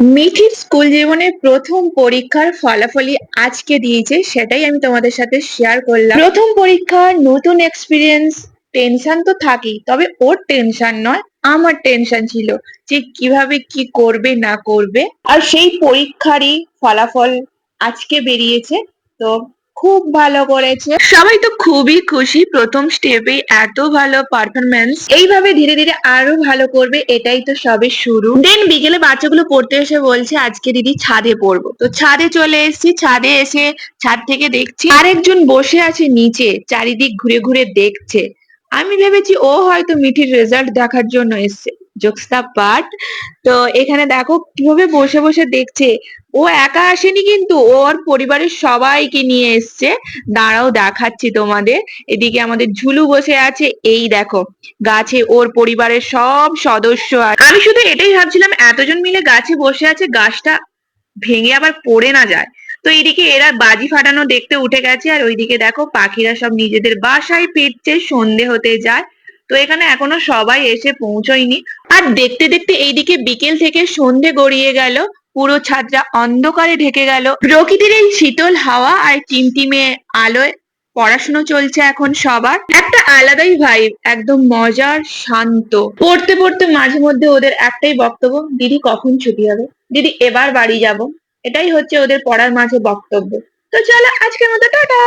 মিঠির school জীবনের প্রথম পরীক্ষার ফলাফলই আজকে দিয়েছে, সেটাই আমি তোমাদের সাথে শেয়ার করলাম। প্রথম পরীক্ষার নতুন এক্সপিরিয়েন্স, টেনশন তো থাকেই, তবে ওর টেনশন নয়, আমার টেনশন ছিল যে কিভাবে কি করবে না করবে। আর সেই পরীক্ষারই ফলাফল আজকে বেরিয়েছে। তো খুব ভালো করেছে, সবাই তো খুবই খুশি। প্রথম স্টেপে এত ভালো পারফরমেন্স, এইভাবে ধীরে ধীরে আরো ভালো করবে, এটাই তো সবে শুরু। দেন বিকেলে বাচ্চাগুলো পড়তে এসে বলছে আজকে দিদি ছাদে পড়বো। তো ছাদে চলে এসেছি, ছাদে এসে ছাদ থেকে দেখছি আরেকজন বসে আছে নিচে, চারিদিক ঘুরে ঘুরে দেখছে। আমি ভেবেছি ও হয়তো মিঠির রেজাল্ট দেখার জন্য এসছে। জোকস দা পার্ট। তো এখানে দেখো কিভাবে বসে বসে দেখছে। ও একা আসেনি কিন্তু, ও ওর পরিবারের সবাইকে নিয়ে এসছে। দাঁড়াও দেখাচ্ছি তোমাদের। এদিকে আমাদের ঝুলু বসে আছে, এই দেখো গাছে ওর পরিবারের সব সদস্য আছে। আমি শুধু এটাই ভাবছিলাম এতজন মিলে গাছে বসে আছে, গাছটা ভেঙে আবার পড়ে না যায়। তো এইদিকে এরা বাজি ফাটানো দেখতে উঠে গেছে, আর ওইদিকে দেখো পাখিরা সব নিজেদের বাসায় ফিরছে, সন্ধে হতে যায়। তো এখানে এখনো সবাই এসে পৌঁছয়নি। আর দেখতে দেখতে এইদিকে বিকেল থেকে সন্ধে গড়িয়ে গেল, পুরো ছাদটা অন্ধকারে ঢেকে গেল। প্রকৃতির এই শীতল হাওয়া আর টিমটিমে আলোয় পড়াশুনো চলছে এখন সবার। একটা আলাদাই ভাইব, একদম মজার, শান্ত। পড়তে পড়তে মাঝে মধ্যে ওদের একটাই বক্তব্য, দিদি কখন ছুটি হবে, দিদি এবার বাড়ি যাব। এটাই হচ্ছে ওদের পড়ার মাঝে বক্তব্য। তো চলো আজকের মতো টাটা।